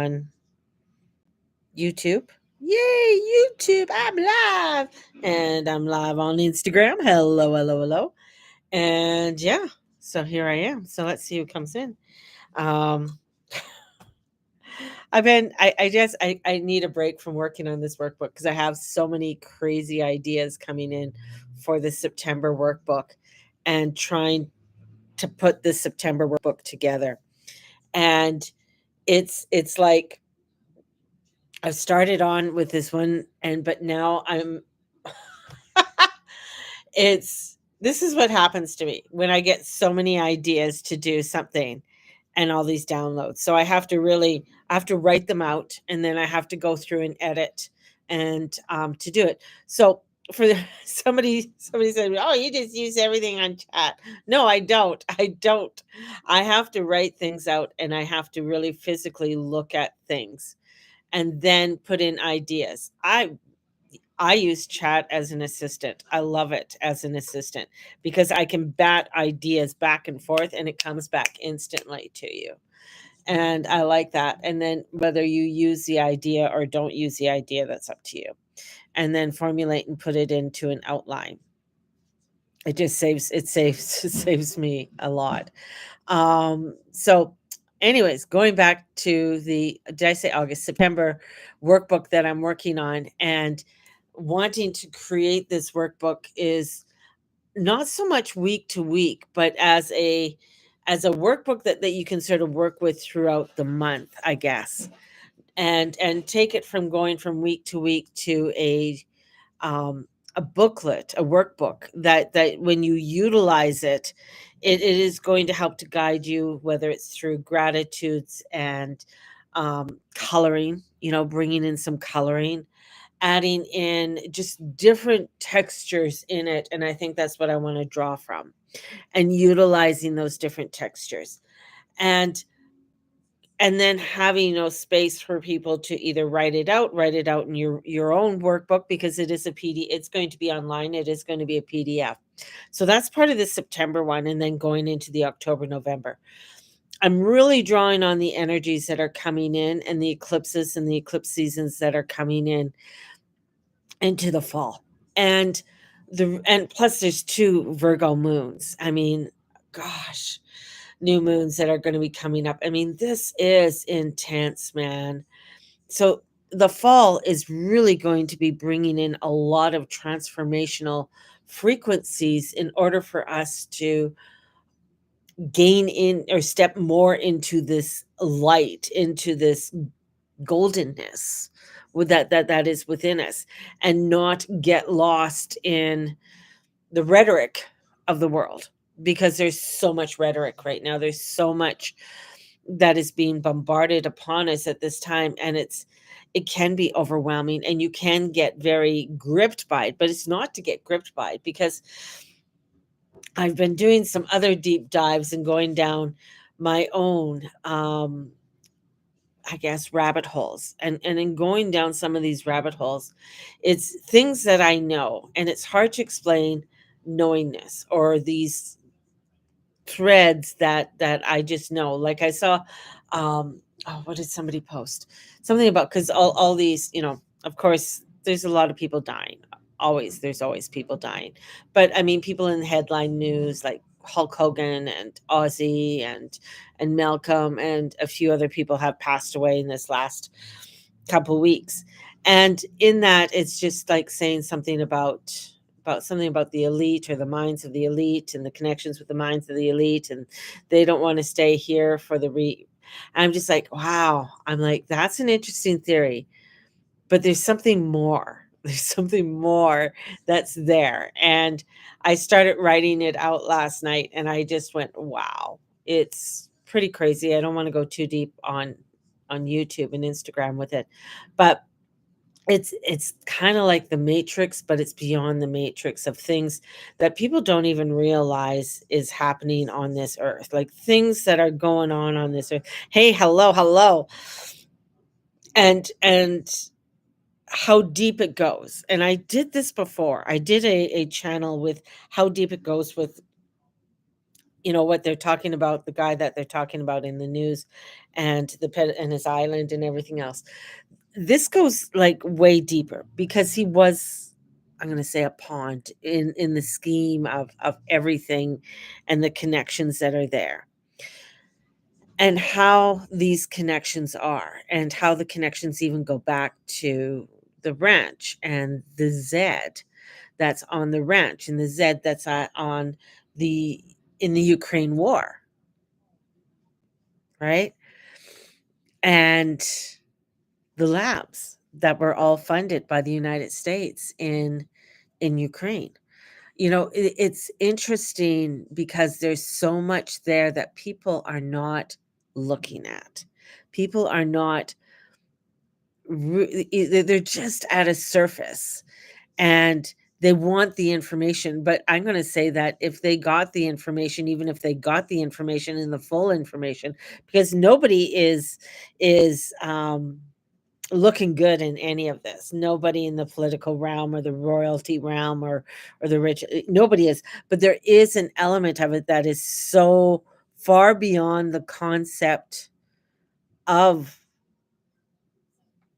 on YouTube. Yay, YouTube, I'm live. And I'm live on Instagram. Hello, hello, hello. And yeah, so here I am. So let's see who comes in. Um, I guess I need a break from working on this workbook because I have so many crazy ideas coming in for the September workbook and trying to put the September workbook together. And it's like I've started on with this one, and but now I'm it's this is what happens to me when I get so many ideas to do something and all these downloads. So I have to write them out, and then I have to go through and edit and to do it. So for somebody said, "Oh, you just use everything on chat." No, I don't. I don't. I have to write things out, and I have to really physically look at things and then put in ideas. I use chat as an assistant. I love it as an assistant because I can bat ideas back and forth and it comes back instantly to you. And I like that. And then whether you use the idea or don't use the idea, that's up to you. And then formulate and put it into an outline. It saves me a lot. So anyways, going back to the did I say August, September workbook that I'm working on, and wanting to create this workbook is not so much week to week, but as a workbook that you can sort of work with throughout the month, I guess. And take it from going from week to week to a booklet, a workbook that when you utilize it, it is going to help to guide you, whether it's through gratitudes and coloring, bringing in some coloring, adding in just different textures in it. And I think that's what I want to draw from and utilizing those different textures. And and then having no space for people to either write it out in your own workbook, because it is a PD, it's going to be online, it is going to be a PDF. So that's part of the September one, and then going into the October, November. I'm really drawing on the energies that are coming in and the eclipses and the eclipse seasons that are coming in into the fall. And plus there's two Virgo moons. I mean, gosh, new moons that are going to be coming up. I mean, this is intense, man. So the fall is really going to be bringing in a lot of transformational frequencies in order for us to gain in or step more into this light, into this goldenness with that is within us, and not get lost in the rhetoric of the world, because there's so much rhetoric right now. There's so much that is being bombarded upon us at this time, and it can be overwhelming, and you can get very gripped by it, but it's not to get gripped by it, because I've been doing some other deep dives and going down my own I guess rabbit holes, and in going down some of these rabbit holes, it's things that I know, and it's hard to explain knowingness or these threads that I just know. Like I saw, oh, what did somebody post? Something about, because all these, of course, there's a lot of people dying. Always, there's always people dying. But I mean, people in the headline news like Hulk Hogan and Ozzy and Malcolm and a few other people have passed away in this last couple weeks. And in that, it's just like saying something about something about the elite, or the minds of the elite, and the connections with the minds of the elite, and they don't want to stay here for I'm just like, wow. I'm like, that's an interesting theory, but there's something more. There's something more that's there. And I started writing it out last night, and I just went, wow, it's pretty crazy. I don't want to go too deep on YouTube and Instagram with it, but it's kind of like the matrix, but it's beyond the matrix of things that people don't even realize is happening on this earth, like things that are going on this earth. Hey, hello, hello. And how deep it goes. And I did this before. I did a channel with how deep it goes with what they're talking about, the guy that they're talking about in the news, and the pet and his island and everything else. This goes, like, way deeper because he was, I'm gonna say, a pawn in the scheme of everything and the connections that are there, and how these connections are, and how the connections even go back to the ranch and the Z that's on the ranch and the Z that's, on the in the Ukraine war, right? And the labs that were all funded by the United States in Ukraine. It's interesting because there's so much there that people are not looking at. People are not they're just at a surface, and they want the information, but I'm going to say that if they got the information, even if they got the information and the full information, because nobody is looking good in any of this. Nobody in the political realm or the royalty realm or the rich, nobody is. But there is an element of it that is so far beyond the concept of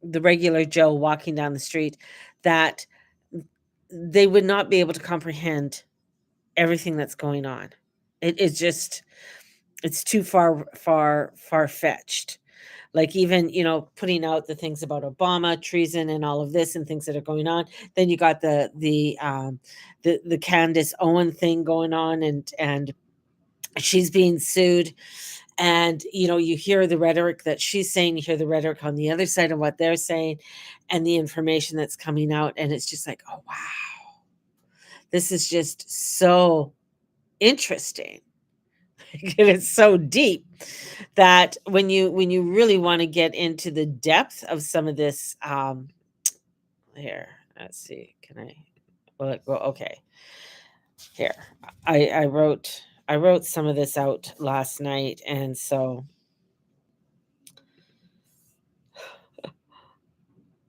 the regular Joe walking down the street that they would not be able to comprehend everything that's going on. It's just it's too far-fetched. Like, even, putting out the things about Obama, treason, and all of this and things that are going on. Then you got the Candace Owen thing going on, and she's being sued. And, you hear the rhetoric that she's saying, you hear the rhetoric on the other side of what they're saying, and the information that's coming out, and it's just like, "Oh, wow. This is just so interesting." And it's so deep that when you really wanna get into the depth of some of this, here, let's see, can I will it go? Okay, here. I wrote some of this out last night, and so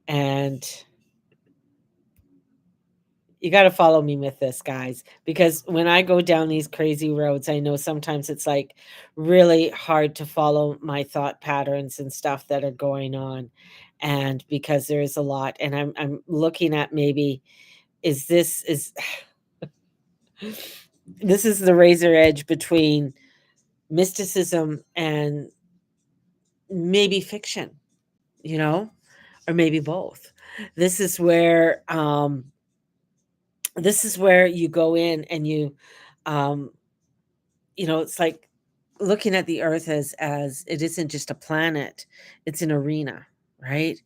and you gotta follow me with this, guys, because when I go down these crazy roads, I know sometimes it's, like, really hard to follow my thought patterns and stuff that are going on, and because there is a lot, and I'm looking at, maybe, is this is this is the razor edge between mysticism and maybe fiction, you know, or maybe both. This is where, you go in and um it's like looking at the earth as it isn't just a planet, it's an arena, right?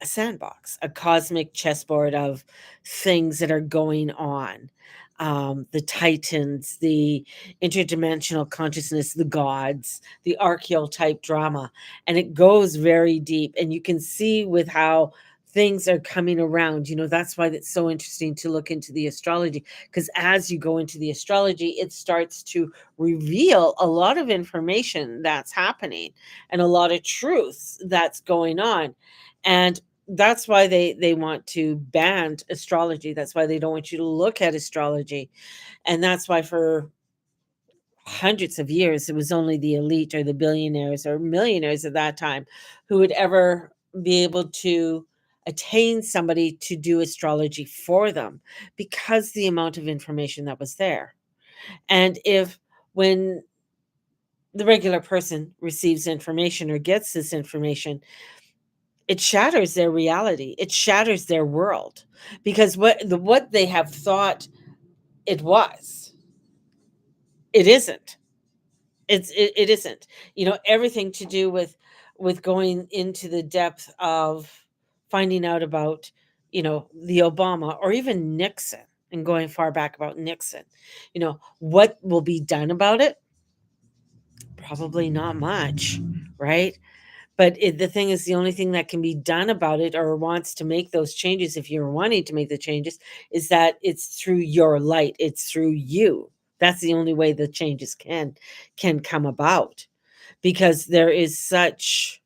A sandbox, a cosmic chessboard of things that are going on. The titans, the interdimensional consciousness, the gods, the archetype drama. And it goes very deep. And you can see with how things are coming around. That's why it's so interesting to look into the astrology. Because as you go into the astrology, it starts to reveal a lot of information that's happening and a lot of truths that's going on. And that's why they want to ban astrology. That's why they don't want you to look at astrology. And that's why for hundreds of years it was only the elite or the billionaires or millionaires at that time who would ever be able to attain somebody to do astrology for them, because the amount of information that was there. And if when the regular person receives information or gets this information, it shatters their reality. It shatters their world, because what they have thought it was, it isn't. It isn't. Everything to do with going into the depth of finding out about, the Obama or even Nixon, and going far back about Nixon. What will be done about it? Probably not much, right? But the thing is, the only thing that can be done about it, or wants to make those changes, if you're wanting to make the changes, is that it's through your light. It's through you. That's the only way the changes can come about, because there is such,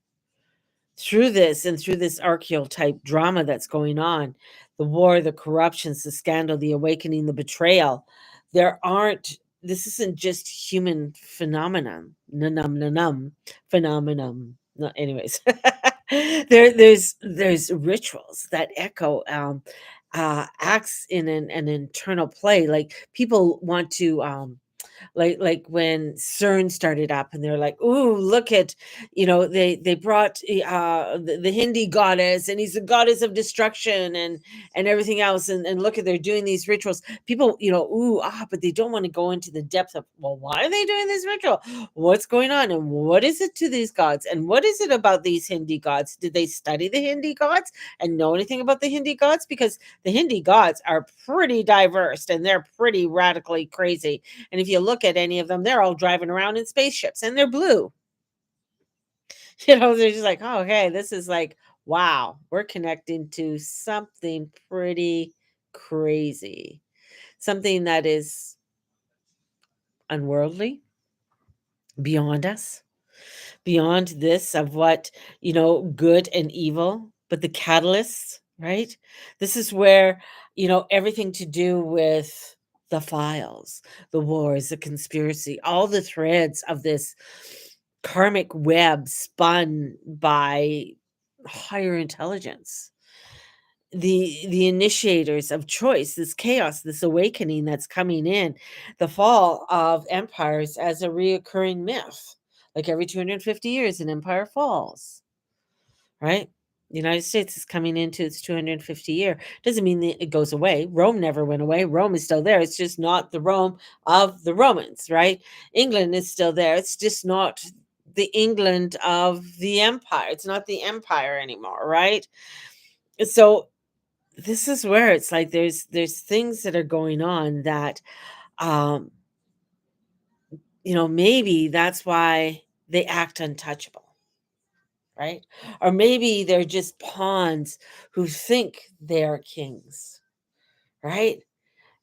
through this archetype drama that's going on, the war, the corruptions, the scandal, the awakening, the betrayal. There aren't. this isn't just human phenomenon, nanum nanum phenomenon. No, anyways, there's rituals that echo, acts in an internal play. Like people want to, like when CERN started up and they're like, "Ooh, look at, they brought the Hindi goddess, and he's the goddess of destruction and everything else, and look at they're doing these rituals." People, ooh, but they don't want to go into the depth of, well, why are they doing this ritual? What's going on, and what is it to these gods, and what is it about these Hindi gods? Did they study the Hindi gods and know anything about the Hindi gods? Because the Hindi gods are pretty diverse and they're pretty radically crazy, and if you look at any of them, they're all driving around in spaceships and they're blue. They're just like, oh, okay, this is like, wow, we're connecting to something pretty crazy, something that is unworldly, beyond us, beyond this of what, good and evil, but the catalysts, right? This is where, everything to do with the files, the wars, the conspiracy, all the threads of this karmic web spun by higher intelligence, the initiators of choice, this chaos, this awakening that's coming in, the fall of empires as a reoccurring myth. Like every 250 years, an empire falls, right? The United States is coming into its 250 year. Doesn't mean that it goes away. Rome never went away. Rome is still there. It's just not the Rome of the Romans, right? England is still there. It's just not the England of the empire. It's not the empire anymore, right? So this is where it's like there's things that are going on that, um maybe that's why they act untouchable, right? Or maybe they're just pawns who think they're kings, right?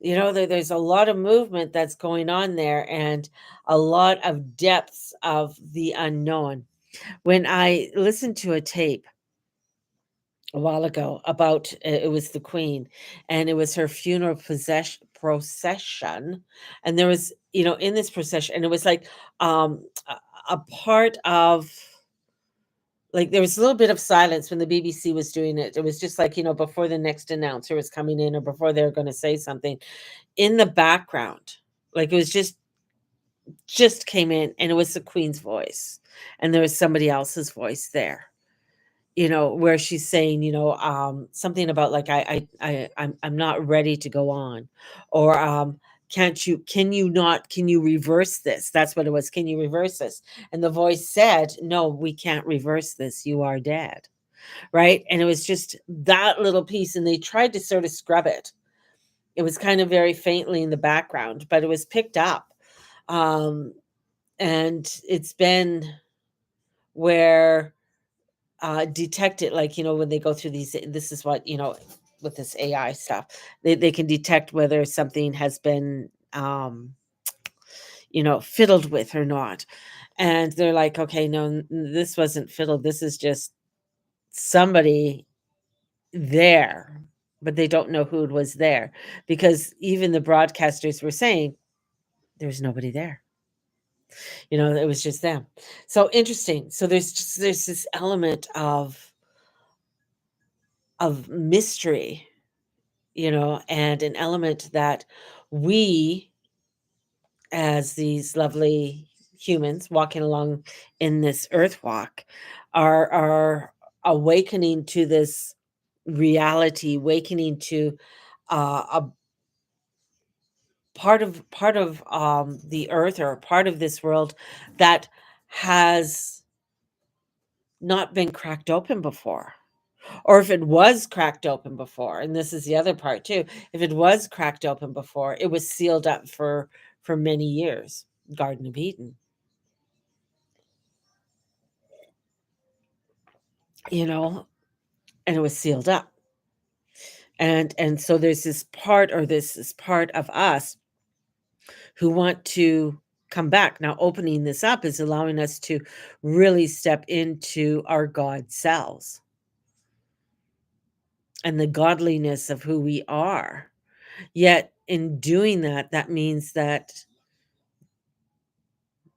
There's a lot of movement that's going on there, and a lot of depths of the unknown. When I listened to a tape a while ago about, it was the queen, and it was her funeral procession, and there was, in this procession, and it was like, a part of, like, there was a little bit of silence when the BBC was doing it. It was just like, before the next announcer was coming in or before they were going to say something in the background. Like it was just came in, and it was the queen's voice, and there was somebody else's voice there, where she's saying, something about like, I'm not ready to go on, or, can you reverse this? That's what it was. Can you reverse this? And the voice said, no, we can't reverse this. You are dead. Right. And it was just that little piece. And they tried to sort of scrub it. It was kind of very faintly in the background, but it was picked up. Um, and it's been where, detect it, like, when they go through these, this is what, with this AI stuff, they can detect whether something has been, fiddled with or not. And they're like, okay, no, this wasn't fiddled. This is just somebody there, but they don't know who was there, because even the broadcasters were saying there's nobody there. It was just them. So interesting. So there's this element of mystery, and an element that we, as these lovely humans walking along in this earth walk, are awakening to this reality, awakening to, a part of the earth, or a part of this world that has not been cracked open before. Or if it was cracked open before, and this is the other part too, if it was cracked open before, it was sealed up for many years. Garden of Eden, you know, and it was sealed up. And so there's this part, or this part of us who want to come back. Now, opening this up is allowing us to really step into our God selves and the godliness of who we are. Yet in doing that, that means that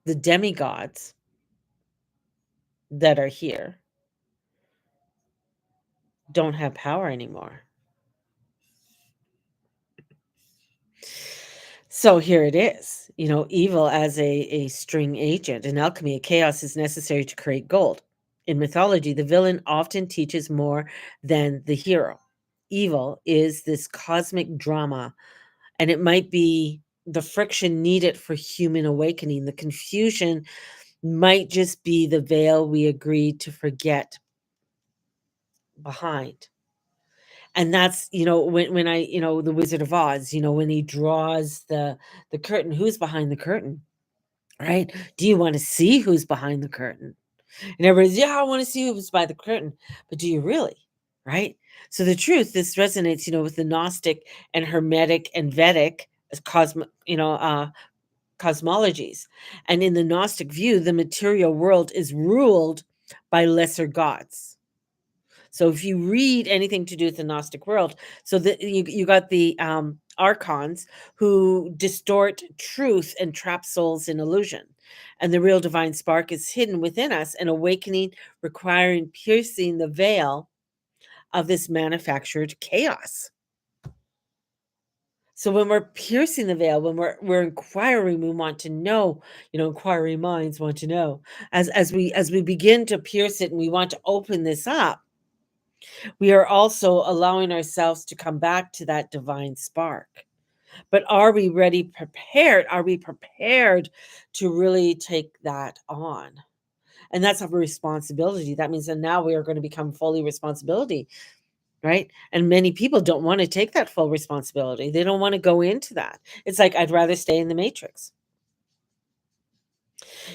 the demigods that are here don't have power anymore. So here it is, evil as a string agent. In alchemy, chaos is necessary to create gold. In mythology, the villain often teaches more than the hero. Evil is this cosmic drama, and it might be the friction needed for human awakening. The confusion might just be the veil we agreed to forget behind. And that's, when the Wizard of Oz, when he draws the curtain, who's behind the curtain, right? Do you want to see who's behind the curtain? And everybody's, yeah, I want to see who's by the curtain. But do you really? Right? So the truth, this resonates, with the Gnostic and Hermetic and Vedic cosmologies. And in the Gnostic view, the material world is ruled by lesser gods. So if you read anything to do with the Gnostic world, so that you got the archons who distort truth and trap souls in illusion. And the real divine spark is hidden within us, an awakening requiring piercing the veil of this manufactured chaos. So when we're piercing the veil, when we're inquiring, we want to know, inquiring minds want to know. As we begin to pierce it and we want to open this up, we are also allowing ourselves to come back to that divine spark. But are we ready, prepared? Are we prepared to really take that on? And that's a responsibility. That means that now we are going to become fully responsibility, right? And many people don't want to take that full responsibility. They don't want to go into that. It's like, I'd rather stay in the matrix.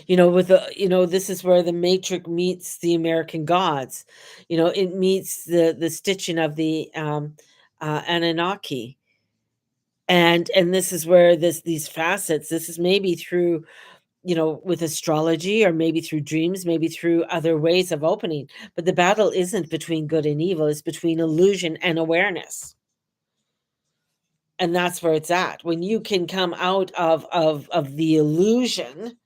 This is where the matrix meets the American gods. It meets the stitching of the Anunnaki. And this is where these facets, this is maybe through, with astrology, or maybe through dreams, maybe through other ways of opening. But the battle isn't between good and evil, it's between illusion and awareness. And that's where it's at. When you can come out of the illusion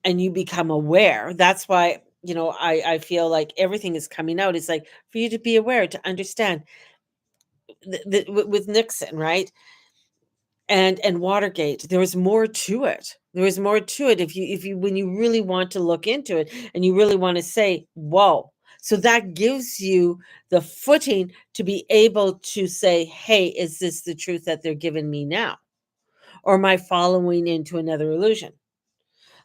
and you become aware, that's why, I feel like everything is coming out. It's like for you to be aware, to understand with Nixon, right? And Watergate, there was more to it. There was more to it if you when you really want to look into it and you really want to say, whoa. So that gives you the footing to be able to say, hey, is this the truth that they're giving me now? Or am I following into another illusion?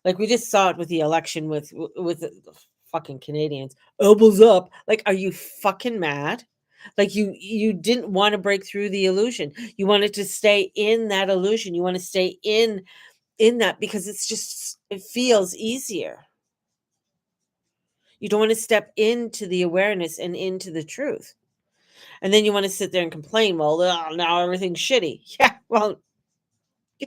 Like we just saw it with the election with the fucking Canadians. Elbows up. Like, are you fucking mad? Like you didn't want to break through the illusion. You wanted to stay in that illusion. You want to stay in that because it feels easier. You don't want to step into the awareness and into the truth. And then you want to sit there and complain, well, now everything's shitty. Yeah, well,